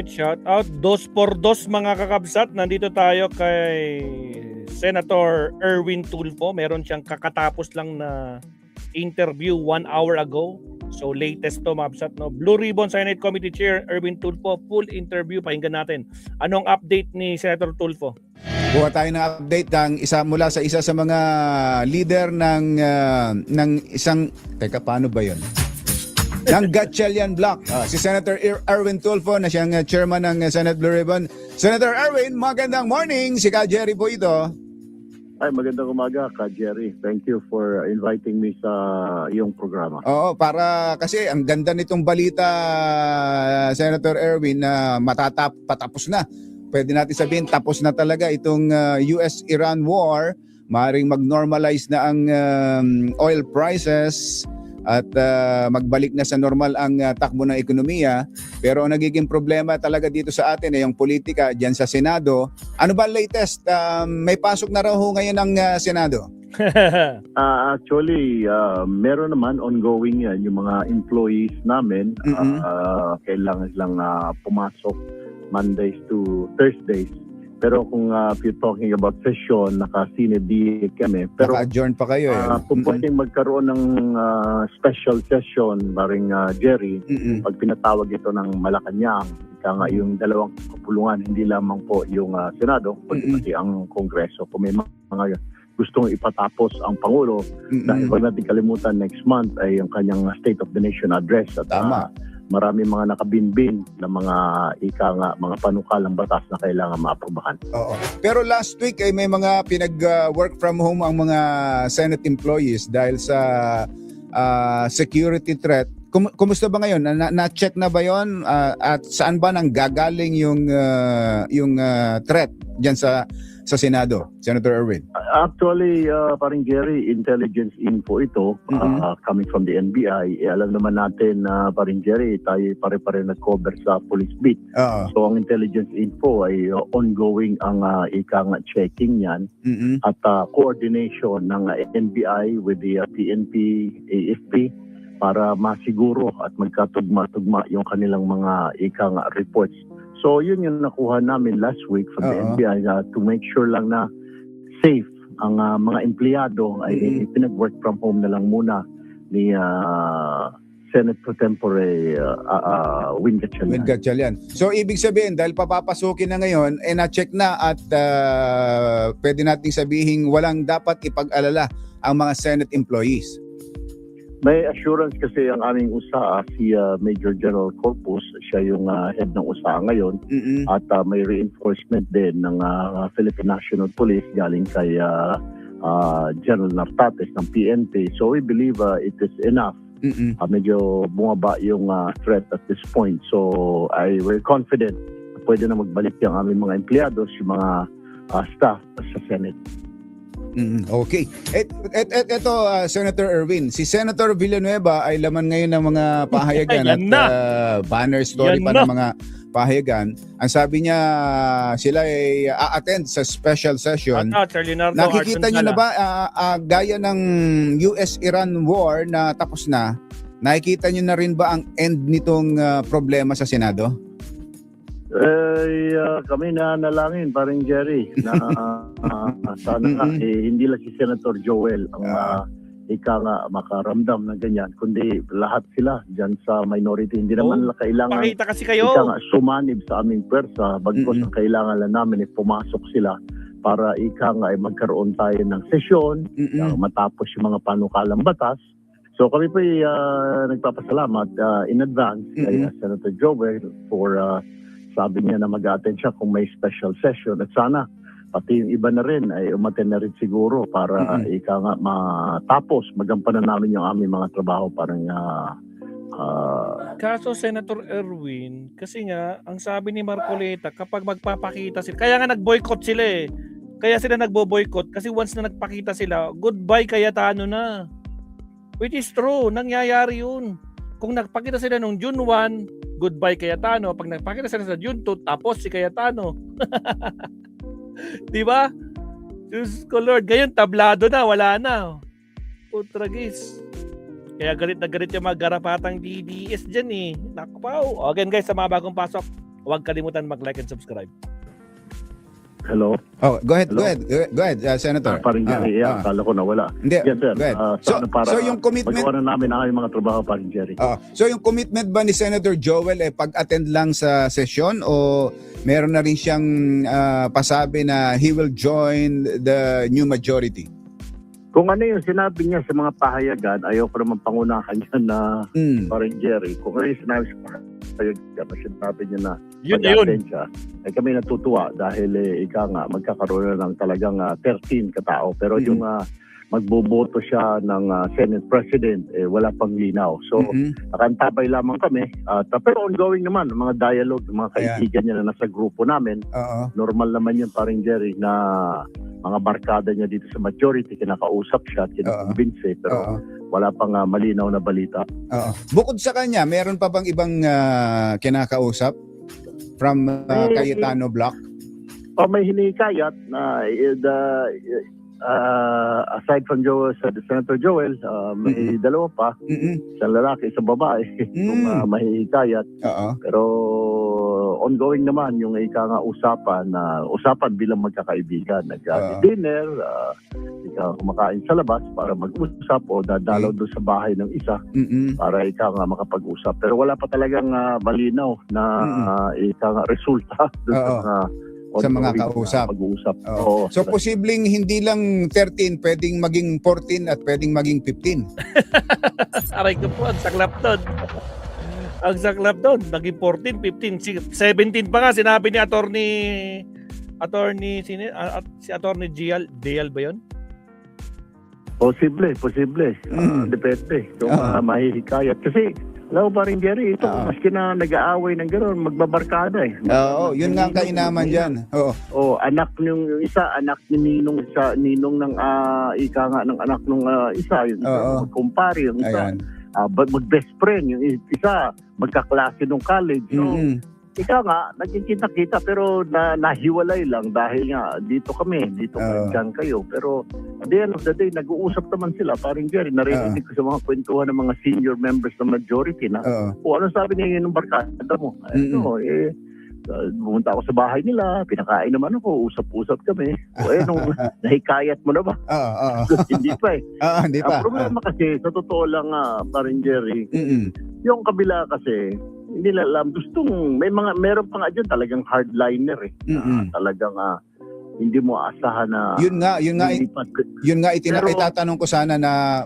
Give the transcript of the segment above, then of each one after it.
Alright, shout out. Dos por dos mga kakabsat. Nandito tayo kay Senator Erwin Tulfo. Meron siyang kakatapos lang na interview 1 hour ago. So latest to mga kabsat, no? Blue Ribbon Senate Committee Chair Erwin Tulfo. Full interview. Pakinggan natin. Anong update ni Senator Tulfo? Buha tayo ng update mula sa isa sa mga leader ng isang, paano ba 'yon? Ng Gatchalian Bloc, si Senator Erwin Tulfo na siyang chairman ng Senate Blue Ribbon. Senator Erwin, magandang morning. Si Ka Jerry po ito. Ay, magandang umaga, Ka Jerry. Thank you for inviting me sa iyong programa. Oo, para kasi ang ganda nitong balita, Senator Erwin, na patapos na. Pwede natin sabihin, tapos na talaga itong US-Iran war. Maaaring mag-normalize na ang oil prices at magbalik na sa normal ang takbo ng ekonomiya. Pero ang nagiging problema talaga dito sa atin ay yung politika dyan sa Senado. Ano ba latest? May pasok na raw ho ngayon ang Senado. Actually, meron naman ongoing yan. Yung mga employees namin, kailangan silang pumasok Mondays to Thursdays. Pero kung if you're talking about session, naka-sinedi kami. Pero naka-adjourn pa kayo eh. Kung pwedeng magkaroon ng special session, maring Jerry, pag pinatawag ito ng Malacanang, ika nga yung dalawang kapulungan, hindi lamang po yung Senado, pati ang Kongreso. Kung may mga gustong ipatapos ang Pangulo, dahil huwag natin kalimutan next month ay yung kanyang State of the Nation address. At tama. Marami mga nakabinbin na mga mga panukalang batas na kailangan maaprubahan. Oo. Pero last week ay may mga pinag-work from home ang mga Senate employees dahil sa security threat. Kumusta ba ngayon? Na-check na ba 'yon? At saan ba nang gagaling yung threat diyan sa Senado, Senator Erwin? Actually, parang Jerry, intelligence info ito coming from the NBI. Alam naman natin na parang Jerry, tayo pare-pare nag-cover sa police beat. So ang intelligence info ay ongoing ang checking yan at coordination ng NBI with the PNP, AFP para masiguro at magkatugma-tugma yung kanilang mga reports. So yun yung nakuha namin last week from the NBI to make sure lang na safe ang mga empleyado ay pinag-work from home na lang muna ni Senate Pro Tempore Win Gatchalian. So ibig sabihin dahil papapasukin na ngayon, na-check na at pwede nating sabihin walang dapat ipag-alala ang mga Senate employees. May assurance kasi ang aming USA, si Major General Corpus, siya yung head ng USA ngayon. At may reinforcement din ng Philippine National Police galing kay General Nartates ng PNP. So we believe it is enough. Medyo bumaba yung threat at this point. So we're confident na pwede na magbalik yung aming mga empleyado, yung mga staff sa Senate. Okay. Ito, Senator Erwin, si Senator Villanueva ay laman ngayon ng mga pahayagan at banner story pa ng mga pahayagan. Ang sabi niya, sila ay a-attend sa special session. Nakikita niyo na ba, gaya ng US-Iran war na tapos na, nakikita niyo na rin ba ang end nitong problema sa Senado? Kami na nalangin, parang Jerry, na sana hindi lang si Senator Joel ang makaramdam ng ganyan, kundi lahat sila dyan sa minority. Hindi naman kailangan pakita kasi kayo sumanib sa aming pwersa, bagkos ang kailangan lang namin ay pumasok sila para ay magkaroon tayo ng sesyon, matapos yung mga panukalang batas. So kami po nagpapasalamat in advance kay Senator Joel for sabi niya na mag-attend siya kung may special session at sana pati yung iba na rin ay umattend na rin siguro para matapos magampanan namin yung aming mga trabaho parang kaso Senator Erwin, kasi nga ang sabi ni Marcoleta kapag magpapakita sila, kaya nga nag-boycott sila eh. Kaya sila nagbo-boycott kasi once na nagpakita sila, goodbye Cayetano na. Which is true, nangyayari yun. Kung nagpakita sila nung June 1, goodbye Cayetano. Pag nagpakita sila sa June 2, tapos si Cayetano. Di ba? Diyos ko Lord, ngayon tablado na, wala na. Putragis. Kaya galit na galit yung mga garapatang DDS dyan eh. Naku pa. Again guys, sa mga bagong pasok, Huwag kalimutan mag-like and subscribe. Hello? Oh, go ahead, Hello? go ahead, Senator. Paring Jerry, akala ko nawala. Hindi, Yes, sir. go ahead. Para So yung commitment, magawa na namin ang aming mga trabaho, Paring Jerry. so yung commitment ba ni Senator Joel pag-attend lang sa session o meron na rin siyang pasabi na he will join the new majority? Kung ano yung sinabi niya sa mga pahayagan, ayaw ko naman pangunahan yan na Paring Jerry. Kung ano yung sinabi sa pahayagan, sinabi niya na Yun. siya, ay kami natutuwa dahil ika nga, magkakaroon na ng talagang 13 katao. Pero yung magboboto siya ng Senate President, wala pang linaw. So, nakantabay lamang kami. Pero ongoing naman, mga dialogue, mga kaibigan niya na nasa grupo namin. Normal naman yun, Paring Jerry, na mga barkada niya dito sa majority, kinakausap siya at kinakumbinse, pero wala pang malinaw na balita. Bukod sa kanya, meron pa bang ibang kinakausap from Cayetano Block? May hinikayat na aside from Senator Joel, may dalawa pa, isang lalaki, isang babae, kung mahihikayat. Pero ongoing naman yung usapan bilang magkakaibigan. Nag-dinner, kumakain sa labas para mag-usap o dadalaw doon sa bahay ng isa para makapag-usap. Pero wala pa talagang malinaw na resulta doon sa mga kausap. Pag-uusap. So posibleng hindi lang 13, pwedeng maging 14 at pwedeng maging 15. Aray ko po, ang saklap doon. Ang saklap doon, naging 14, 15, 17 pa nga, sinabi ni si Attorney Dial ba yun? Posible. Depende kung mahihikayat. Kasi, alam mo pa rin, Jerry, ito, maski na nag-aaway ng gano'n, magbabarkada eh. Yun nga ang kainaman dyan. Anak yung isa, anak ni Ninong ng ng anak ng isa, yung kumpare, yung isa. Mag-best friend, yung isa, magkaklase nung college. So, nagkikita-kita pero nahiwalay lang dahil nga dito dyan kayo. Pero at the end of the day, nag-uusap naman sila. Paring Jerry, narinig ko sa mga kwentuhan ng mga senior members ng majority na, ano sabi niya yun ng barkada mo? Bumunta ako sa bahay nila, pinakain naman ako, usap-usap kami. Nung nahikayat mo na ba? Hindi pa eh. Hindi pa. Ang problema kasi, sa totoo lang Paring Jerry, yung kabila kasi, hindi nila alam. Meron pa nga dyan talagang hardliner eh. Talagang hindi mo aasahan na... Yun nga itatanong ko sana na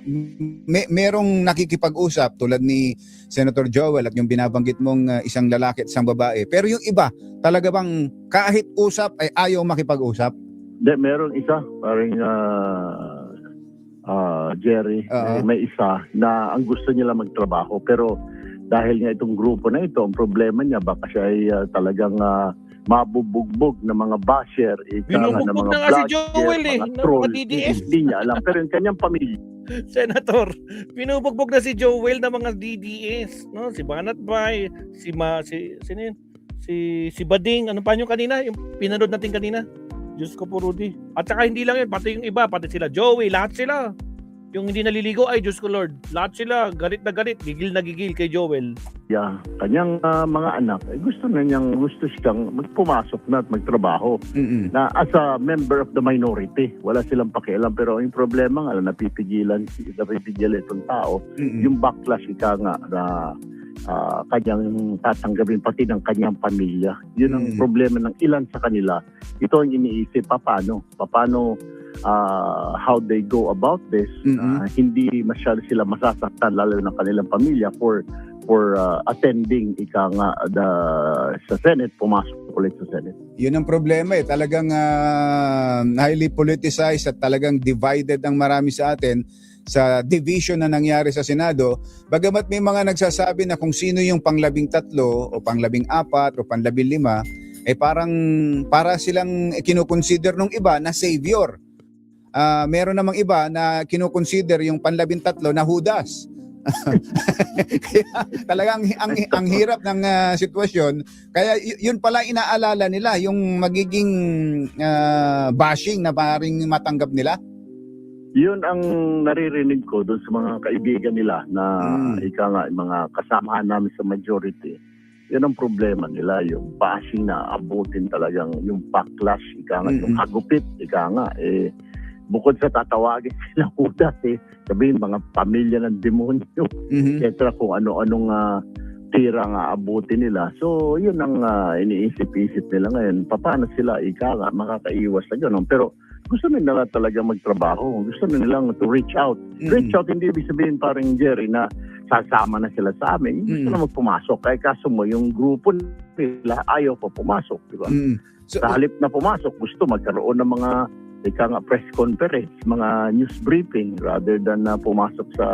merong nakikipag-usap tulad ni Senator Joel at yung binabanggit mong isang lalaki at isang babae. Pero yung iba, talaga bang kahit usap ay ayaw makipag-usap? Meron isa, parang Jerry, may isa na ang gusto nila magtrabaho. Pero dahil nga itong grupo na ito, ang problema niya, baka siya ay talagang mabubugbog ng mga basher, binubugbog na nga si Joel mga troll, mga DDS. Hindi niya alam. Pero yung kanyang pamilya, Senator, binubugbog na si Joel ng mga DDS, no? Si Banat Bay, si Bading, ano pa yung kanina, yung pinanood natin kanina. Diyos ko po, Rudy. At saka hindi lang yun, pati yung iba, pati sila Joey, lahat sila. Yung hindi naliligo, ay Diyos ko Lord, lahat sila galit na galit, gigil na gigil kay Joel. kanyang mga anak, gusto siyang magpumasok na at magtrabaho na as a member of the minority. Wala silang pakialam, pero yung problema nga, napipigilan itong tao, yung backlash ika nga na kanyang tatanggapin pati ng kanyang pamilya. Yun ang problema ng ilan sa kanila. Ito ang iniisip, paano how they go about this. Hindi masyado sila masasaktan, lalo ng kanilang pamilya for attending sa Senate, pumasok ulit sa Senate. Yun ang problema talagang highly politicized at talagang divided ang marami sa atin sa division na nangyari sa Senado. Bagamat may mga nagsasabi na kung sino yung pang-13 o pang-14 o pang-15, para silang kinukonsider nung iba na savior. Meron namang iba na kinukonsider yung pang-13 na Judas. Kaya talagang ang hirap ng sitwasyon. Kaya yun pala inaalala nila, yung magiging bashing na paring matanggap nila. Yun ang naririnig ko doon sa mga kaibigan nila na mga kasamahan namin sa majority. Yan ang problema nila, yung bashing na abutin talagang yung backlash, ika nga, yung hagupit, ika nga, bukod sa tatawagin sila udas, sabihin mga pamilya ng demonyo, etc. kung ano-anong tira nga abutin nila. So, yun ang iniisip-isip nila ngayon. Paano sila, ika nga, makakaiwas sa gano'n. Pero gusto nila talaga magtrabaho. Gusto nilang to reach out. Reach out, hindi ibig sabihin parang Jerry na sasama na sila sa amin. Gusto na magpumasok. Kaya kaso mo, yung grupo nila ayaw pa pumasok. Diba? So, sa halip na pumasok, gusto magkaroon ng mga press conference, mga news briefing rather than pumasok sa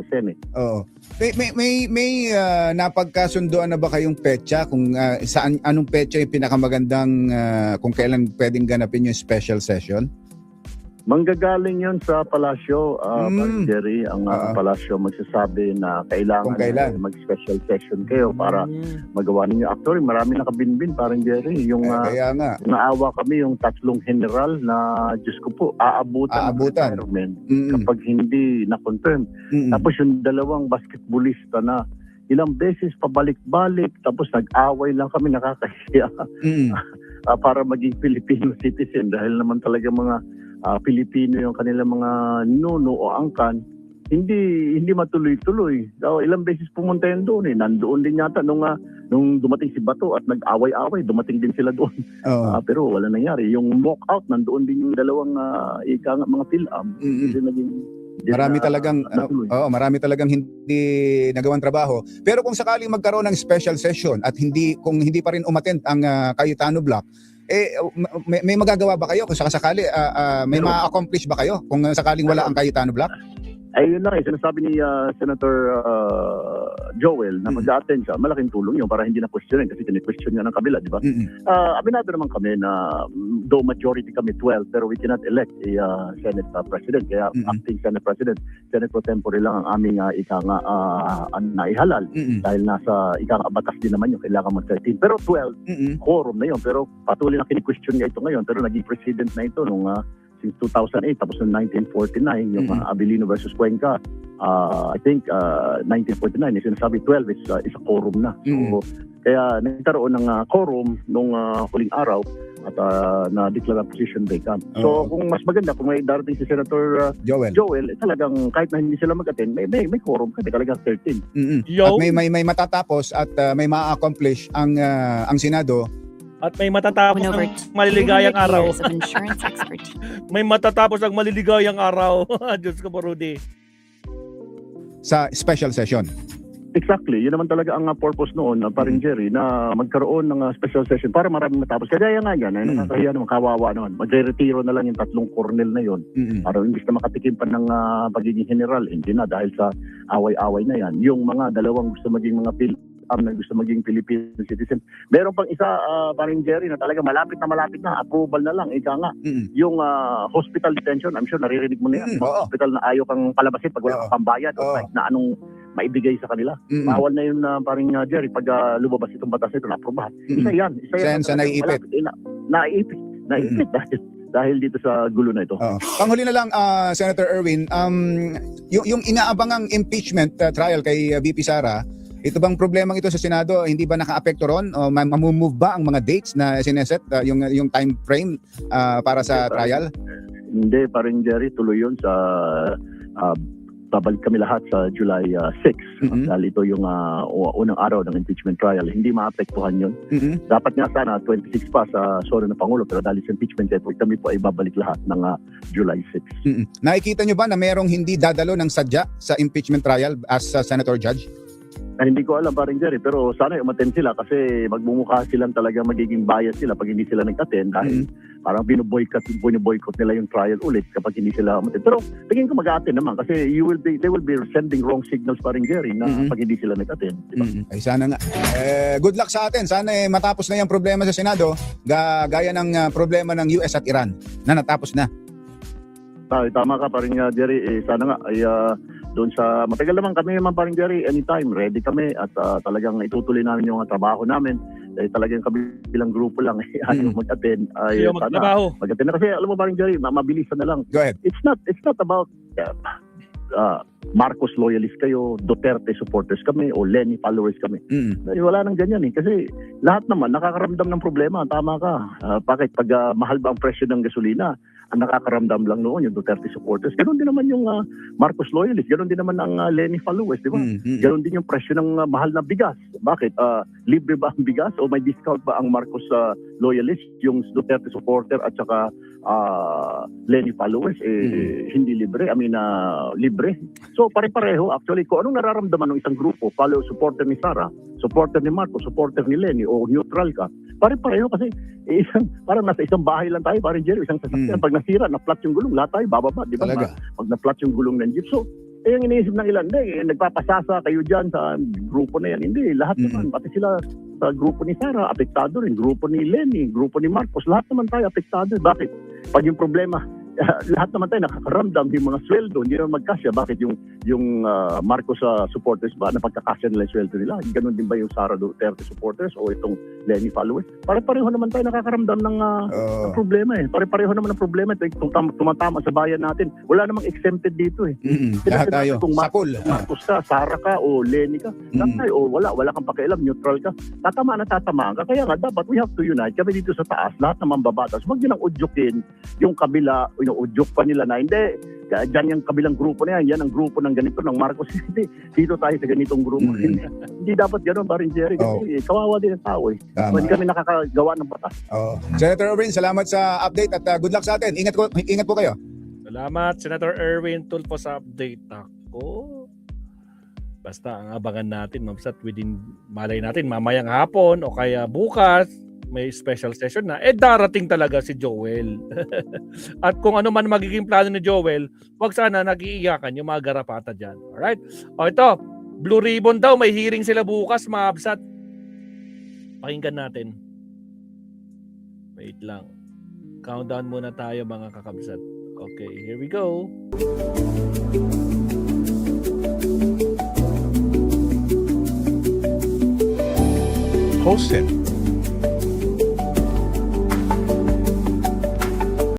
Senate. Oo. May napagkasunduan na ba kayong petsa kung anong petsa yung pinakamagandang kung kailan pwedeng ganapin yung special session? Manggagaling yun sa palasyo, Jerry. Ang palasyo magsasabi na kailangan mag-special session kayo para magawa ninyo. Actually, marami nakabinbin, parang Jerry. Yung kaya nga. Naawa kami yung 3 general na, Diyos ko po, aabutan. Kapag hindi na-confirm. Tapos yung 2 basketballista na ilang beses pabalik-balik, tapos nag-away lang kami, nakakahiya. Para maging Filipino citizen dahil naman talaga mga Pilipino yung kanilang mga nuno o angkan, hindi matuloy-tuloy. Ilang beses pumunta yan doon. Nandoon din yata nung dumating si Bato at nag-away-away, dumating din sila doon. Pero wala nangyari. Yung walk-out, nandoon din yung 2 mga PhilAm. Marami talagang hindi nagawang trabaho. Pero kung sakaling magkaroon ng special session at kung hindi pa rin umattend ang Cayetano Block, may magagawa ba kayo kung sakali may ma-accomplish ba kayo kung sakaling wala ang Cayetano Block? Ayun na sinasabi ni Senator Joel na mag-attend siya, malaking tulong yun para hindi na questionin kasi kini-question niya ng kabila, di ba? Aminado naman kami na though majority kami 12, pero we cannot elect a Senate President. Kaya acting Senate President, Senate Pro Tempore lang ang aming naihalal dahil nasa batas din naman yung kailangan mag-13. Pero 12, quorum na yun. Pero patuloy na kini-question niya ito ngayon, pero naging president na ito nung since 2008, tapos noong 1949, yung Abilino versus Cuenca, I think 1949, yung sinasabi 12 is a quorum na. So, kaya nagkaroon ng quorum nung huling araw at na-declare position vacant. So, kung mas maganda, kung may darating si Senator Joel, talagang kahit na hindi sila mag-attend, may quorum kasi talagang 13. At may matatapos at may ma-accomplish ang Senado. At may matatapos ng maliligayang araw. May matatapos ang maliligayang araw. Diyos ko po, Rudy. Sa special session. Exactly. Yun naman talaga ang purpose noon, paring Jerry, na magkaroon ng special session para maraming matapos. Kaya nga yan, nakakahiya naman, kawawa naman. Mag-retiro na lang yung 3 colonel na yun. Para imbis na makatikim pa ng pagiging general, hindi na dahil sa away-away na yan. Yung mga 2 gusto maging mga na gusto maging Filipino citizen. Meron pang isa, paring Jerry, na talaga malapit na, approval na lang, ika nga. Yung hospital detention, I'm sure naririnig mo na yan. Hospital na ayaw kang palabasin pag wala kang pambayad o kahit na anong maibigay sa kanila. Bawal na yun, paring Jerry, pag lumabas itong batas ito, na-aprobahan. Isa yan. Sa naiipit. Naiipit dahil dito sa gulo na ito. Panghuli na lang, Senator Erwin, yung inaabangang impeachment trial kay VP Sara, ito bang problemang ito sa Senado, hindi ba naka-apekto ron? O mamumove ba ang mga dates na sineset, yung time frame para sa trial? Hindi, paring Jerry, tuloy yun sa babalik kami lahat sa July 6. Dahil ito yung unang araw ng impeachment trial. Hindi maapektuhan yun. Dapat nga sana 26 pa sa soro ng Pangulo, pero dahil sa impeachment kami po ay babalik lahat ng July 6. Nakikita nyo ba na merong hindi dadalo ng sadya sa impeachment trial as Senator Judge? Hindi ko alam, paring Jerry, pero sana umattend sila kasi magmumukha silang talaga magiging bias sila pag hindi sila nag-attend dahil parang binoboycott nila yung trial ulit kapag hindi sila umattend. Pero tingin ko mag-attend naman kasi they will be sending wrong signals, paring Jerry, na pag hindi sila nag-attend. Diba? Ay sana nga. Good luck sa atin. Sana matapos na yung problema sa Senado gaya ng problema ng US at Iran na natapos na. Tama ka, paring Jerry. Sana nga ay doon sa matagal naman kami naman, paring Jerry, anytime ready kami at talagang itutuloy namin yung trabaho namin dahil talagang kami bilang grupo lang ayaw mag-attend ay sana mag-attend na kasi alam mo, paring Jerry, mabilisan na lang. Go ahead. It's not about Marcos loyalist kayo, Duterte supporters kami, o Lenny followers kami. Wala nang ganyan eh. Kasi lahat naman nakakaramdam ng problema. Tama ka. Bakit? Pag mahal ba ang presyo ng gasolina, ang nakakaramdam lang noon yung Duterte supporters. Ganon din naman yung Marcos loyalist. Ganon din naman ang Lenny followers, di ba? Ganon din yung presyo ng mahal na bigas. Bakit? Libre ba ang bigas o may discount ba ang Marcos loyalist, yung Duterte supporter at saka Lenny followers? Hindi libre. Libre. So pare-pareho. Actually, kung anong nararamdaman ng isang grupo, supporter ni Sara, supporter ni Marcos, supporter ni Lenny, o neutral ka, pare-pareho kasi parang nasa isang bahay lang tayo, parang Jerry, isang sasakyan. Pag nasira, na-flat yung gulong, lahat tayo bababa, di ba? Pag na-flat yung gulong ng jeep. So, yung iniisip ng ilan, nagpapasasa kayo dyan sa grupo na yan. Hindi, lahat naman, pati sila sa grupo ni Sara, apektado rin. Grupo ni Lenny, grupo ni Marcos, lahat naman tayo apektado. Bakit? Pag yung problema, lahat naman tayo nakakaramdam, yung mga sweldo, hindi naman magkasya. Bakit yung Marcos supporters ba, napagkakasya nila yung sweldo nila? Ganon din ba yung Sara Duterte supporters o itong Lenny followers? Pare-pareho naman tayo nakakaramdam ng problema eh. Pare-pareho naman ng problema. Tumatama sa bayan natin. Wala namang exempted dito eh. Lahat tayo. Kung Sakol. Marcos ka, Sara ka, o Lenny ka, lahat tayo, o wala kang pakialam, neutral ka, tatamaan ka. Kaya nga, dapat we have to unite. Kami dito sa taas, lahat naman babatas. Huwag nyo nang udyokin yung kabila, udyok pa nila na, hindi, dyan yung kabilang grupo na yan ang grupo ng ganito, ng Marcos. Hindi, dito tayo sa ganitong grupo. Hindi dapat gano'n, parin Jerry. Kasi kawawa din ang tao eh. Hindi kami nakakagawa ng batas. Senator Erwin, salamat sa update at good luck sa atin. Ingat po kayo. Salamat, Senator Erwin Tulfo, sa update ako. Basta ang abangan natin, mabsat within, malay natin, mamayang hapon o kaya bukas, may special session na, darating talaga si Joel. At kung ano man magiging plano ni Joel, wag sana nag-iiyakan yung mga garapata dyan. Alright? O ito, Blue Ribbon daw, may hearing sila bukas, mga absat. Pakinggan natin. Wait lang. Countdown muna tayo, mga kakabsat. Okay, here we go. Hosted